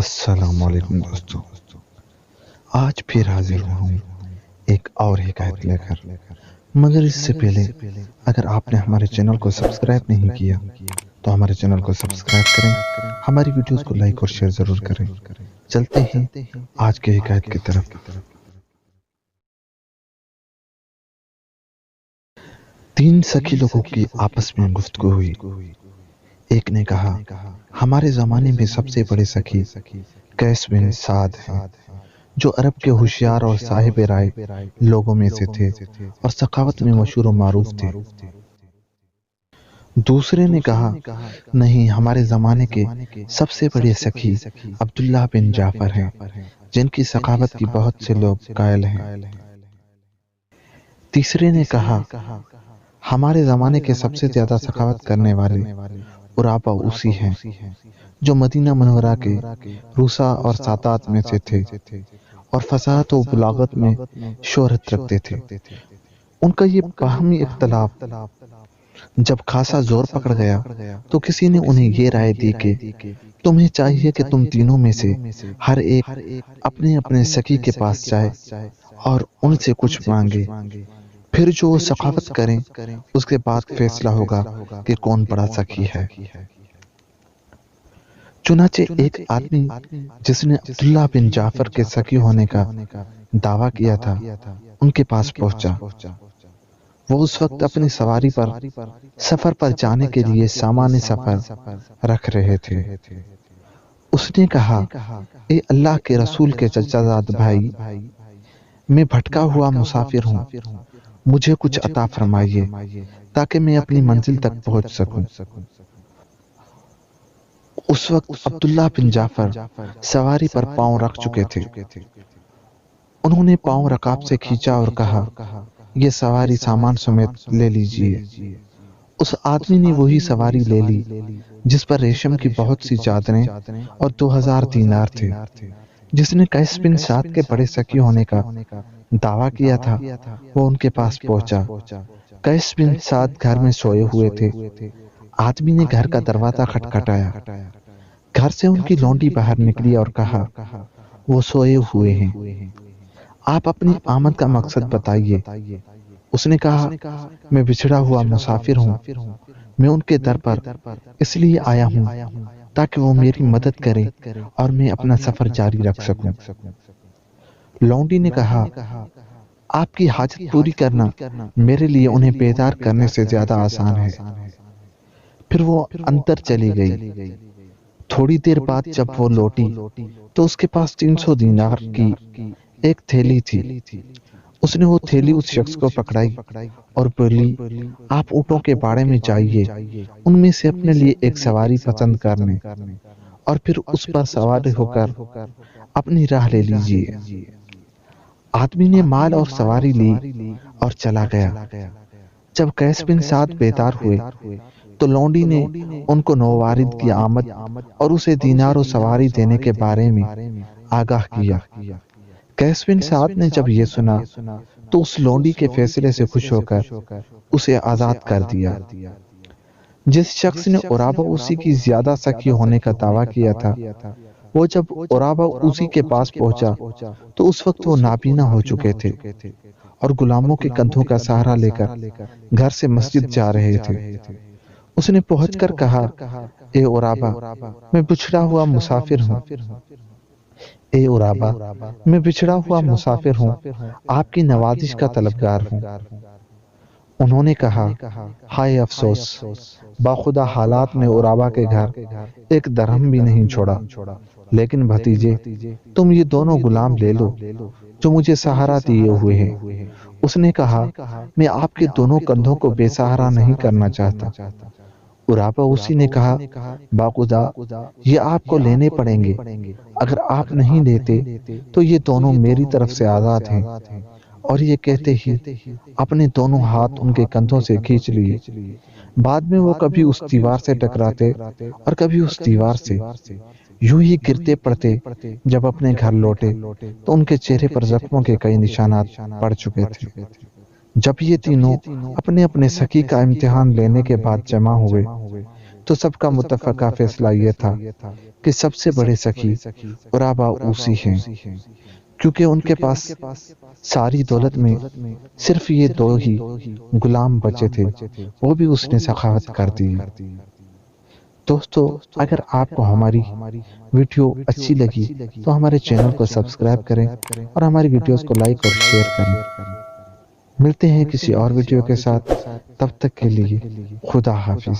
السلام علیکم دوستو، آج پھر حاضر ہوں ایک اور حکایت لے کر۔ مگر اس سے پہلے اگر آپ نے ہمارے چینل کو سبسکرائب نہیں کیا تو ہمارے چینل کو سبسکرائب کریں، ہماری ویڈیوز کو لائک اور شیئر ضرور کریں۔ چلتے ہیں آج کے حکایت کی طرف۔ تین سخی لوگوں کی آپس میں گفتگو ہوئی۔ ایک نے کہا، ہمارے زمانے میں سب سے بڑے سخی قیس بن سعد ہیں، جو عرب کے ہوشیار اور صاحب رائے لوگوں میں سے تھے اور سخاوت میں مشہور و معروف تھے۔ دوسرے نے کہا، نہیں، ہمارے زمانے کے سب سے بڑے سخی عبداللہ بن جعفر ہیں، جن کی سخاوت کی بہت سے لوگ قائل ہیں۔ تیسرے نے کہا، ہمارے زمانے کے سب سے زیادہ سخاوت کرنے والے عرابہ اوسی ہیں، جو مدینہ منورہ کے روسا اور سادات میں سے تھے اور فصاحت و بلاغت میں شہرت رکھتے تھے۔ ان کا یہ باہمی اختلاف جب خاصا زور پکڑ گیا تو کسی نے انہیں یہ رائے دی کہ تمہیں چاہیے کہ تم تینوں میں سے ہر ایک اپنے اپنے سخی کے پاس جائے اور ان سے کچھ مانگے، پھر جو وہ سخاوت کریں اس کے بعد فیصلہ ہوگا کہ کون بڑا سخی ہے۔ چنانچہ ایک آدمی جس نے عبداللہ بن جعفر کے سخی ہونے کا دعویٰ کیا تھا ان کے پاس پہنچا۔ وہ اس وقت اپنی سواری پر سفر پر جانے کے لیے سامان سفر رکھ رہے تھے۔ اس نے کہا، اے اللہ کے رسول کے چچا زاد بھائی، میں بھٹکا ہوا مسافر ہوں، مجھے کچھ عطا فرمائیے تاکہ میں اپنی منزل تک پہنچ سکوں۔ اس وقت عبداللہ بن جعفر سواری پر پاؤں رکھ چکے تھے۔ انہوں نے پاؤں رکاب سے کھینچا اور کہا، یہ سواری سامان سمیت لے لیجئے۔ اس آدمی نے وہی سواری لے لی جس پر ریشم کی بہت سی چادریں اور 2000 دینار تھے۔ جس نے قیس بن سعد کے بڑے سخی ہونے کا دعویٰ کیا تھا وہ ان کے پاس پہنچا۔ قیس بن سعد گھر میں سوئے ہوئے تھے۔ آدمی نے گھر کا دروازہ کھٹکھٹایا۔ گھر سے ان کی لونڈی باہر نکلی اور کہا، وہ سوئے ہوئے ہیں، آپ اپنی آمد کا مقصد بتائیے۔ اس نے کہا، میں بچھڑا ہوا مسافر ہوں، میں ان کے در پر اس لیے آیا ہوں تاکہ وہ میری مدد کریں اور میں اپنا سفر جاری رکھ سکوں۔ لونڈی نے کہا، آپ کی حاجت پوری کرنا میرے لیے انہیں بیدار کرنے سے زیادہ آسان ہے۔ پھر وہ اندر چلی گئی۔ تھوڑی دیر بعد جب وہ لوٹی تو اس کے پاس 300 دینار کی ایک تھیلی تھی۔ اس نے وہ تھیلی اس شخص کو پکڑائی اور بولی، آپ اونٹوں کے باڑے میں جائیے، ان میں سے اپنے لیے ایک سواری پسند کرنے اور پھر اس پر سوار ہو کر اپنی راہ لے لیجیے۔ آدمی نے مال اور سواری لی اور چلا گیا۔ جب قیس بن سعد بیدار ہوئے تو لونڈی نے ان کو نووارد کی آمد اور اسے دینار و سواری دینے کے بارے میں آگاہ کیا۔ قیس بن سعد نے جب یہ سنا تو اس لونڈی کے فیصلے سے خوش ہو کر اسے آزاد کر دیا۔ جس شخص نے عرابہ اوسی کی زیادہ سخی ہونے کا دعویٰ کیا تھا وہ جب عرابہ اوسی کے پاس پہنچا تو اس وقت وہ نابینا ہو چکے تھے اور غلاموں کے کندھوں کا سہارا لے کر گھر سے مسجد جا رہے تھے۔ اس نے پہنچ کر کہا، اے عرابہ، میں بچھڑا ہوا مسافر ہوں، اے عرابہ، میں بچھڑا ہوا مسافر ہوں، آپ کی نوازش کا طلبگار ہوں۔ انہوں نے کہا، ہائے افسوس، باخدا حالات نے عرابہ کے گھر ایک درہم بھی نہیں چھوڑا، لیکن بھتیجے، تم یہ دونوں غلام لے لو جو مجھے سہارا دیے ہوئے ہیں۔ اس نے کہا، میں آپ کے دونوں کندھوں کو بے سہارا نہیں کرنا چاہتا۔ عرابہ اوسی نے کہا، باخدا، یہ آپ کو لینے پڑیں گے، اگر آپ نہیں لیتے تو یہ دونوں میری طرف سے آزاد ہیں۔ اور یہ کہتے ہی اپنے دونوں ہاتھ ان کے کندھوں سے کھینچ لیے۔ بعد میں وہ کبھی اس دیوار سے ٹکراتے اور کبھی اس دیوار سے، یوں ہی گرتے پڑتے۔ جب اپنے گھر لوٹے تو ان کے چہرے پر زخموں کے کئی نشانات پڑ چکے تھے۔ جب یہ تینوں اپنے اپنے سخی کا امتحان لینے کے بعد جمع ہوئے تو سب کا متفقہ فیصلہ یہ تھا کہ سب سے بڑے سخی عرابہ اوسی ہیں، کیونکہ ان کے پاس ساری دولت میں صرف یہ دو ہی غلام بچے تھے، وہ بھی اس نے سخاوت کر دی۔ دوستو، اگر آپ کو ہماری ویڈیو اچھی لگی تو ہمارے چینل کو سبسکرائب کریں اور ہماری ویڈیوز کو لائک اور شیئر کریں۔ ملتے ہیں کسی اور ویڈیو کے ساتھ، تب تک کے لیے خدا حافظ۔